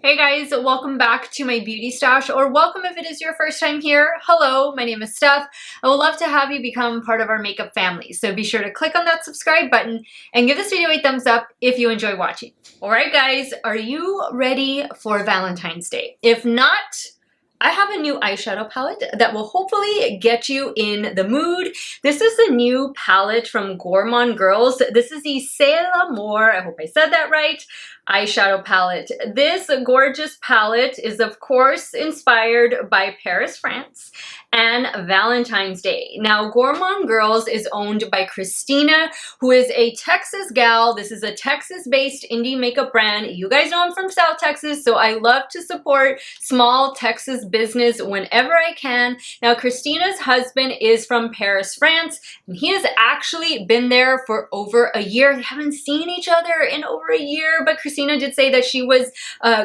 Hey guys, welcome back to my beauty stash, or welcome if it is your first time here. Hello, my name is Steff. I would love to have you become part of our makeup family, so be sure to click on that subscribe button and give this video a thumbs up if you enjoy watching. Alright guys, are you ready for Valentine's Day? If not, I have a new eyeshadow palette that will hopefully get you in the mood. This is the new palette from Gourmande Girls. This is the C'est l'Amour, I hope I said that right, eyeshadow palette. This gorgeous palette is of course inspired by Paris, France and Valentine's Day. Now Gourmande Girls is owned by Christina, who is a Texas gal. This is a Texas-based indie makeup brand. You guys know I'm from South Texas, so I love to support small Texas business whenever I can. Now Christina's husband is from Paris, France, and he has actually been there for over a year. They haven't seen each other in over a year, but Christina did say that she was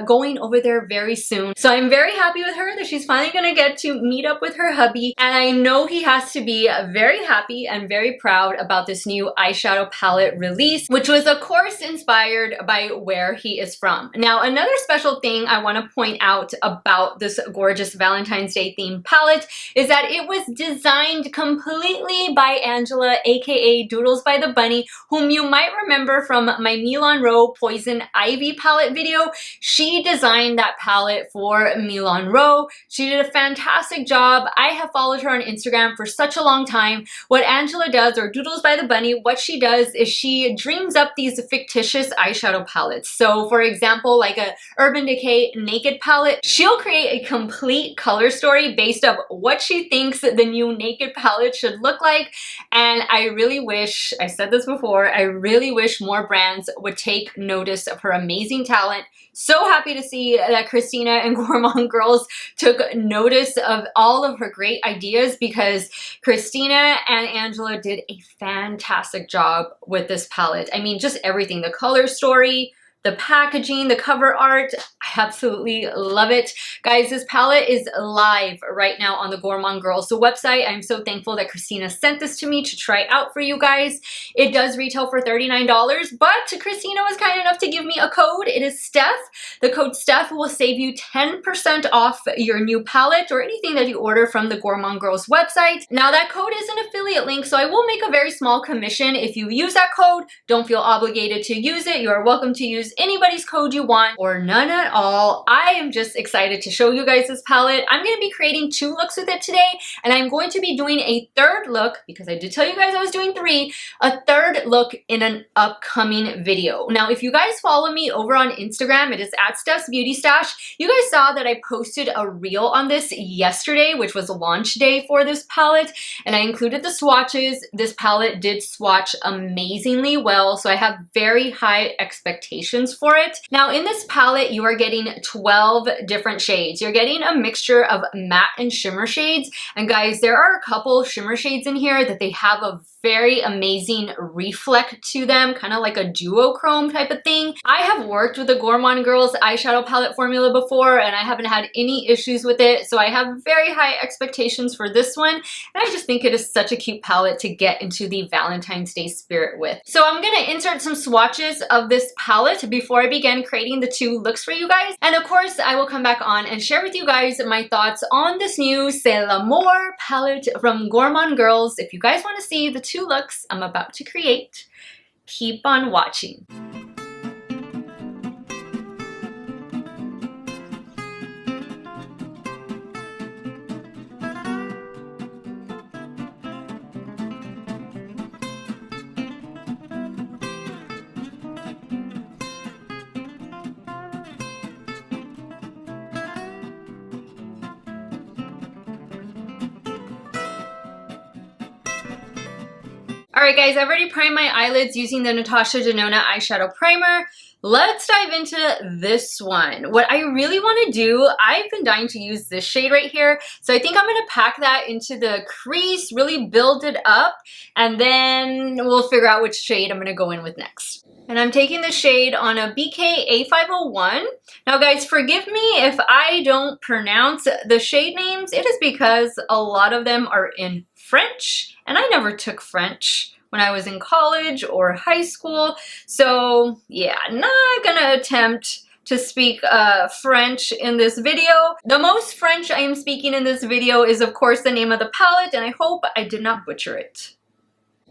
going over there very soon. So I'm very happy with her that she's finally gonna get to meet up with her hubby, and I know he has to be very happy and very proud about this new eyeshadow palette release, which was of course inspired by where he is from. Now another special thing I want to point out about this gorgeous Valentine's Day themed palette is that it was designed completely by Angela, aka Doodles by the Bunny, whom you might remember from my Milan Rowe Poison Ivy palette video. She designed that palette for Milan Rowe. She did a fantastic job. I have followed her on Instagram for such a long time. What Angela does, or Doodles by the Bunny, what she does is she dreams up these fictitious eyeshadow palettes. So for example, like a Urban Decay Naked palette, she'll create a complete color story based on what she thinks the new Naked palette should look like. And I really wish, I said this before, I really wish more brands would take notice of her amazing talent. So happy to see that Christina and Gourmande Girls took notice of all of her great ideas, because Christina and Angela did a fantastic job with this palette. I mean, just everything, the color story, the packaging, the cover art, I absolutely love it. Guys, this palette is live right now on the Gourmande Girls website. I'm so thankful that Christina sent this to me to try out for you guys. It does retail for $39, but Christina was kind enough to give me a code. It is Steff. The code Steff will save you 10% off your new palette or anything that you order from the Gourmande Girls website. Now that code is an affiliate link, so I will make a very small commission if you use that code. Don't feel obligated to use it. You are welcome to use anybody's code you want or none at all. I am just excited to show you guys this palette. I'm going to be creating 2 looks with it today, and I'm going to be doing a third look, because I did tell you guys I was doing 3, a third look in an upcoming video. Now if you guys follow me over on Instagram, it is at Steff's Beauty Stash. You guys saw that I posted a reel on this yesterday, which was launch day for this palette, and I included the swatches. This palette did swatch amazingly well, so I have very high expectations for it. Now in this palette, you are getting 12 different shades. You're getting a mixture of matte and shimmer shades. And guys, there are a couple shimmer shades in here that they have a very amazing reflect to them, kind of like a duochrome type of thing. I have worked with the Gourmande Girls eyeshadow palette formula before, and I haven't had any issues with it, so I have very high expectations for this one, and I just think it is such a cute palette to get into the Valentine's Day spirit with. So I'm gonna insert some swatches of this palette before I begin creating the 2 looks for you guys, and of course I will come back on and share with you guys my thoughts on this new C'est l'Amour palette from Gourmande Girls. If you guys want to see the 2 looks I'm about to create, keep on watching. Alright guys, I've already primed my eyelids using the Natasha Denona eyeshadow primer. Let's dive into this one. What I really want to do, I've been dying to use this shade right here, so I think I'm going to pack that into the crease, really build it up, and then we'll figure out which shade I'm going to go in with next. And I'm taking the shade on a BK A501. Now guys, forgive me if I don't pronounce the shade names. It is because a lot of them are in French, and I never took French when I was in college or high school. So yeah, not gonna attempt to speak French in this video. The most French I am speaking in this video is of course the name of the palette, and I hope I did not butcher it.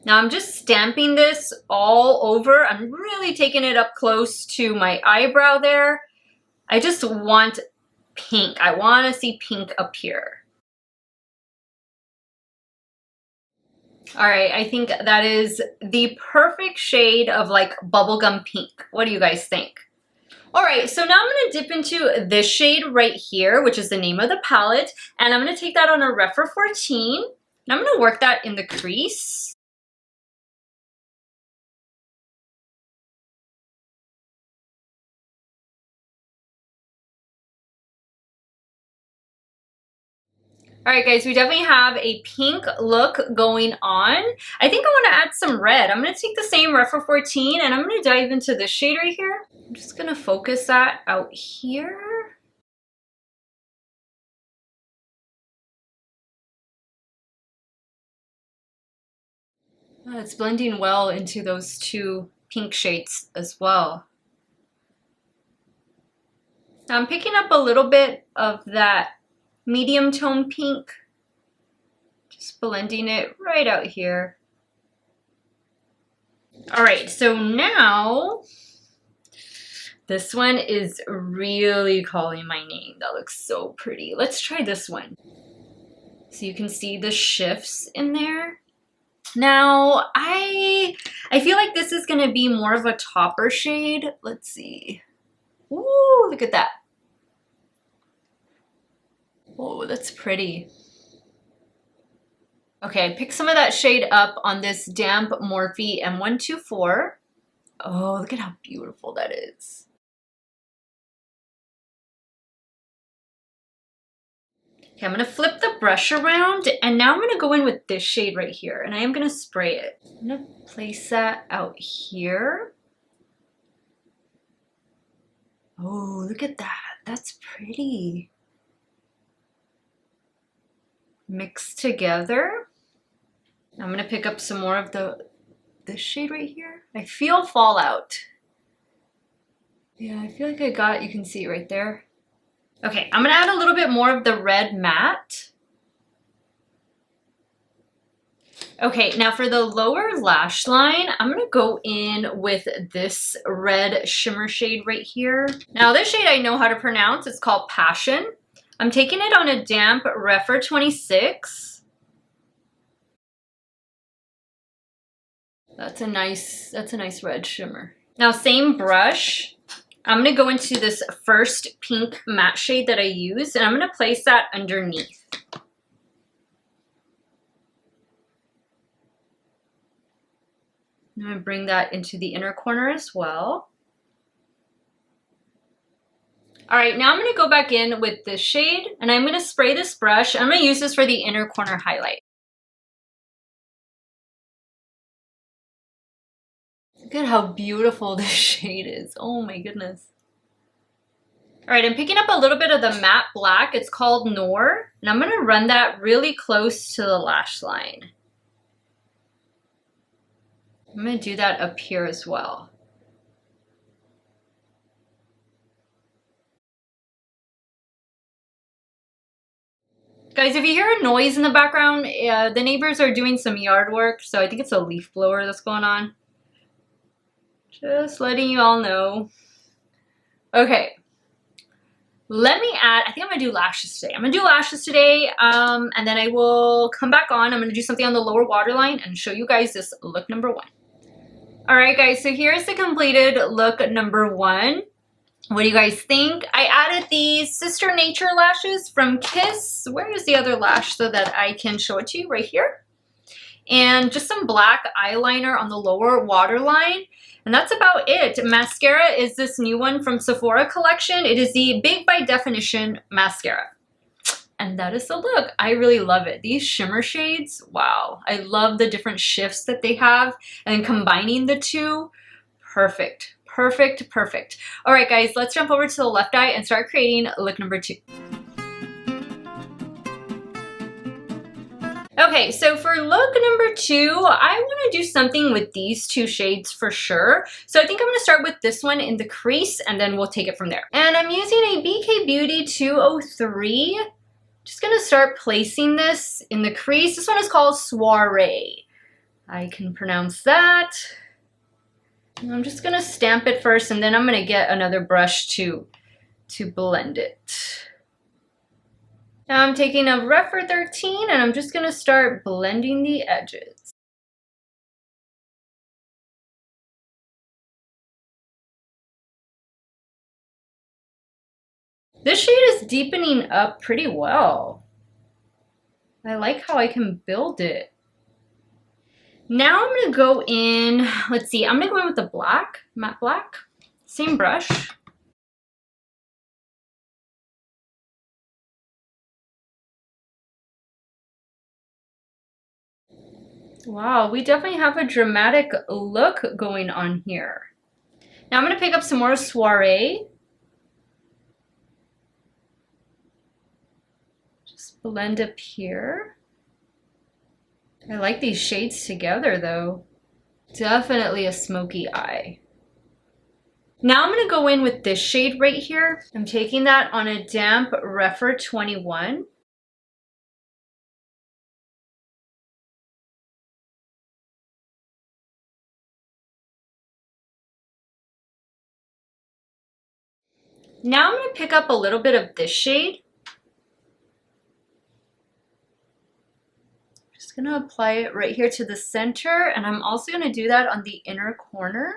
Now I'm just stamping this all over. I'm really taking it up close to my eyebrow there. I just want pink. I want to see pink up here. All right, I think that is the perfect shade of like bubblegum pink. What do you guys think? All right, so now I'm gonna dip into this shade right here, which is the name of the palette, and I'm gonna take that on a Rephr 14, and I'm gonna work that in the crease. All right, guys, we definitely have a pink look going on. I think I want to add some red. I'm going to take the same Rephr 14 and I'm going to dive into this shade right here. I'm just going to focus that out here. Oh, it's blending well into those two pink shades as well. Now I'm picking up a little bit of that medium tone pink, just blending it right out here. All right, so now this one is really calling my name. That looks so pretty. Let's try this one. So you can see the shifts in there. Now I feel like this is gonna be more of a topper shade. Let's see. Ooh, look at that. Oh, that's pretty. Okay, pick some of that shade up on this damp Morphe M124. Oh, look at how beautiful that is. Okay, I'm gonna flip the brush around and now I'm gonna go in with this shade right here and I am gonna spray it. I'm gonna place that out here. Oh, look at that. That's pretty. Mixed together. I'm gonna pick up some more of this shade right here. I feel fallout. Yeah, I feel like I got, you can see it right there. Okay, I'm gonna add a little bit more of the red matte. Okay, now for the lower lash line, I'm gonna go in with this red shimmer shade right here. Now this shade I know how to pronounce, it's called Passion. I'm taking it on a damp Rephr 26. That's a nice red shimmer. Now same brush, I'm gonna go into this first pink matte shade that I used and I'm gonna place that underneath. I'm gonna bring that into the inner corner as well. All right, now I'm gonna go back in with this shade and I'm gonna spray this brush. I'm gonna use this for the inner corner highlight. Look at how beautiful this shade is. Oh my goodness. All right, I'm picking up a little bit of the matte black. It's called Noor, and I'm gonna run that really close to the lash line. I'm gonna do that up here as well. Guys, if you hear a noise in the background, the neighbors are doing some yard work, so I think it's a leaf blower that's going on. Just letting you all know. Okay, let me add, I think I'm gonna do lashes today. I'm gonna do lashes today, and then I will come back on. I'm gonna do something on the lower waterline and show you guys this look number one. All right, guys, so here's the completed look number one. What do you guys think? I added these Sister Nature lashes from Kiss. Where is the other lash so that I can show it to you? Right here. And just some black eyeliner on the lower waterline. And that's about it. Mascara is this new one from Sephora collection. It is the Big by Definition mascara. And that is the look. I really love it. These shimmer shades, wow. I love the different shifts that they have. And combining the two, perfect. Perfect, perfect. All right, guys, let's jump over to the left eye and start creating look number two. Okay, so for look number 2, I want to do something with these 2 shades for sure. So I think I'm going to start with this one in the crease, and then we'll take it from there. And I'm using a BK Beauty 203. Just going to start placing this in the crease. This one is called Soiree. I can pronounce that. And I'm just going to stamp it first, and then I'm going to get another brush to blend it. Now I'm taking a Rephr 13 and I'm just going to start blending the edges. This shade is deepening up pretty well. I like how I can build it. Now I'm going to go in, let's see, I'm going to go in with the black, matte black, same brush. Wow, we definitely have a dramatic look going on here. Now I'm going to pick up some more Soiree. Just blend up here. I like these shades together though. Definitely a smoky eye. Now I'm going to go in with this shade right here. I'm taking that on a damp Rephr 21. Now I'm going to pick up a little bit of this shade. Just going to apply it right here to the center, and I'm also going to do that on the inner corner.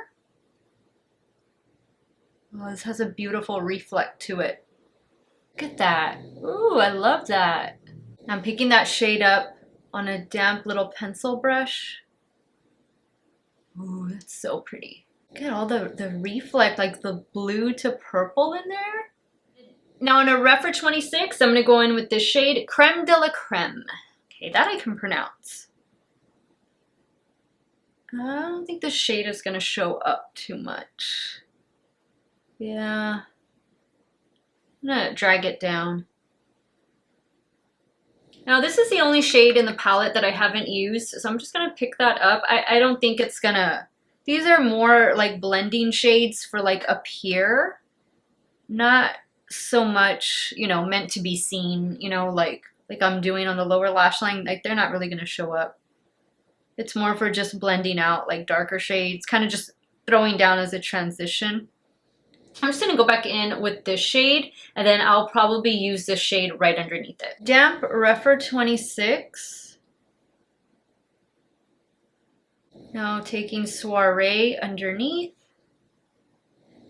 Oh, this has a beautiful reflect to it. Look at that. Ooh, I love that. I'm picking that shade up on a damp little pencil brush. Ooh, that's so pretty. Look at all the reflect, like the blue to purple in there. Now on a Rephr 26, I'm going to go in with this shade, Creme de la Creme. Okay, that I can pronounce. I don't think the shade is going to show up too much. Yeah. I'm going to drag it down. Now this is the only shade in the palette that I haven't used, so I'm just going to pick that up. I don't think it's going to... These are more like blending shades for like up here. Not so much, you know, meant to be seen, you know, like I'm doing on the lower lash line. Like they're not really going to show up. It's more for just blending out like darker shades, kind of just throwing down as a transition. I'm just going to go back in with this shade, and then I'll probably use this shade right underneath it. Damp Rephr 26. Now taking Soiree underneath.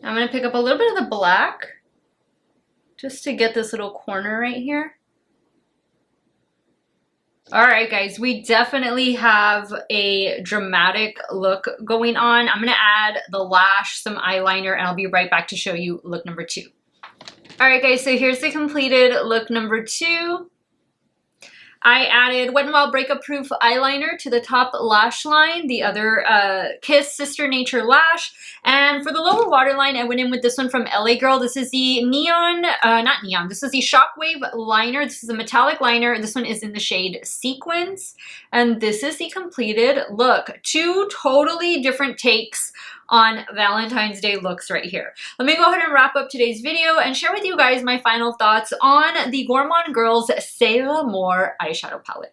I'm going to pick up a little bit of the black just to get this little corner right here. All right, guys, we definitely have a dramatic look going on. I'm going to add the lash, some eyeliner, and I'll be right back to show you look number 2. All right, guys, so here's the completed look number 2. I added Wet n Wild Breakup Proof eyeliner to the top lash line, the other Kiss Sister Nature lash. And for the lower waterline, I went in with this one from LA Girl. This is the not neon, this is the Shockwave liner. This is a metallic liner. This one is in the shade Sequins. And this is the completed look. 2 totally different takes on Valentine's Day looks right here. Let me go ahead and wrap up today's video and share with you guys my final thoughts on the Gourmande Girls C'est l'Amour eyeshadow palette.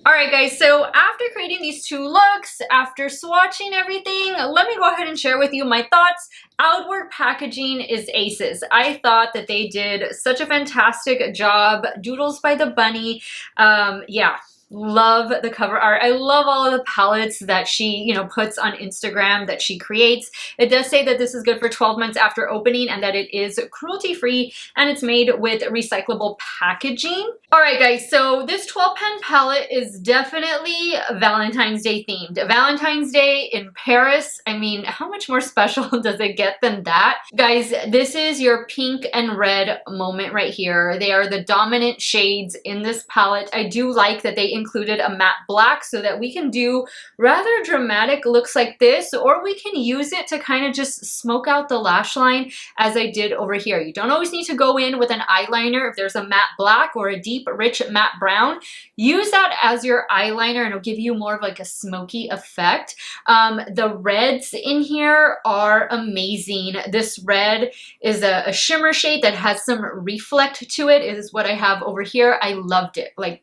Alright guys, so after creating these 2 looks, after swatching everything, let me go ahead and share with you my thoughts. Outward packaging is aces. I thought that they did such a fantastic job. Doodles by the Bunny, yeah. Love the cover art. I love all of the palettes that she, you know, puts on Instagram, that she creates. It does say that this is good for 12 months after opening and that it is cruelty-free and it's made with recyclable packaging. All right, guys, so this 12 pen palette is definitely Valentine's Day themed. Valentine's Day in Paris. I mean, how much more special does it get than that? Guys, this is your pink and red moment right here. They are the dominant shades in this palette. I do like that they included a matte black so that we can do rather dramatic looks like this, or we can use it to kind of just smoke out the lash line as I did over here. You don't always need to go in with an eyeliner. If there's a matte black or a deep, rich matte brown, use that as your eyeliner and it'll give you more of like a smoky effect. The reds in here are amazing. This red is a shimmer shade that has some reflect to it, is what I have over here. I loved it. Like,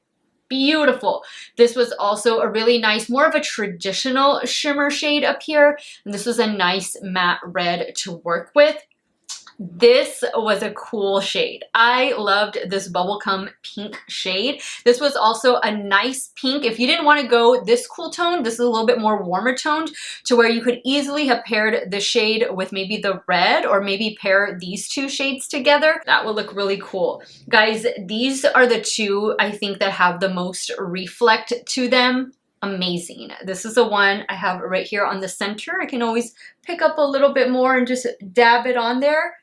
beautiful. This was also a really nice, more of a traditional shimmer shade up here. And this was a nice matte red to work with. This was a cool shade. I loved this bubblegum pink shade. This was also a nice pink. If you didn't want to go this cool tone, this is a little bit more warmer toned to where you could easily have paired the shade with maybe the red, or maybe pair these two shades together. That would look really cool. Guys, these are the two I think that have the most reflect to them. Amazing. This is the one I have right here on the center. I can always pick up a little bit more and just dab it on there.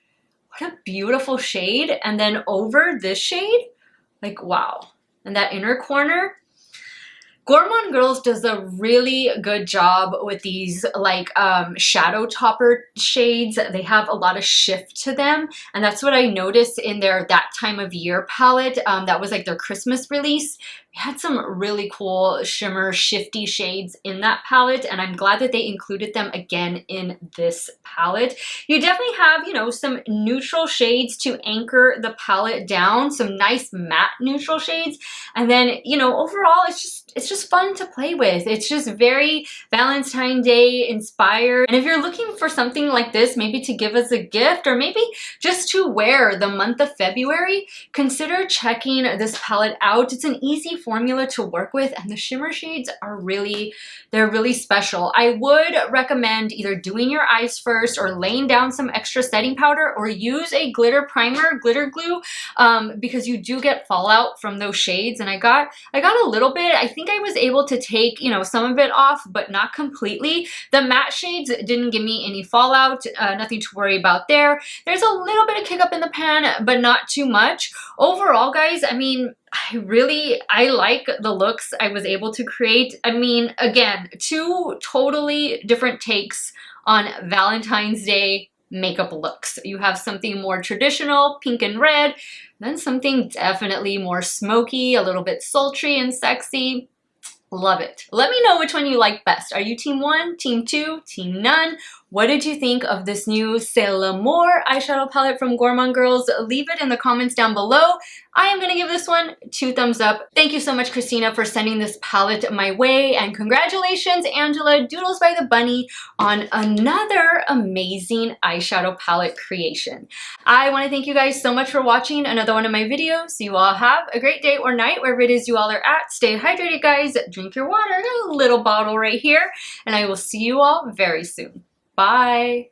What a beautiful shade. And then over this shade, like, wow. And that inner corner, Gourmande Girls does a really good job with these like shadow topper shades. They have a lot of shift to them, and that's what I noticed in their That Time of Year palette. That was like their Christmas release. They had some really cool shimmer shifty shades in that palette, and I'm glad that they included them again in this palette. You definitely have, you know, some neutral shades to anchor the palette down, some nice matte neutral shades, and then, you know, overall it's just fun to play with. It's just very Valentine's Day inspired. And if you're looking for something like this, maybe to give as a gift, or maybe just to wear the month of February, consider checking this palette out. It's an easy formula to work with, and the shimmer shades are they're really special. I would recommend either doing your eyes first, or laying down some extra setting powder, or use a glitter primer, glitter glue, because you do get fallout from those shades. And I got a little bit. I think I was able to take, you know, some of it off, but not completely. The matte shades didn't give me any fallout, nothing to worry about there. There's a little bit of kick up in the pan, but not too much. Overall, guys, I mean, I like the looks I was able to create. I mean, again, two totally different takes on Valentine's Day makeup looks. You have something more traditional, pink and red, then something definitely more smoky, a little bit sultry and sexy. Love it. Let me know which one you like best. Are you team 1, team 2, team none? What did you think of this new C'est l'Amour eyeshadow palette from Gourmande Girls? Leave it in the comments down below. I am going to give this one 2 thumbs up. Thank you so much, Christina, for sending this palette my way. And congratulations, Angela Doodles by the Bunny, on another amazing eyeshadow palette creation. I want to thank you guys so much for watching another one of my videos. You all have a great day or night, wherever it is you all are at. Stay hydrated, guys. Drink your water. I got a little bottle right here. And I will see you all very soon. Bye.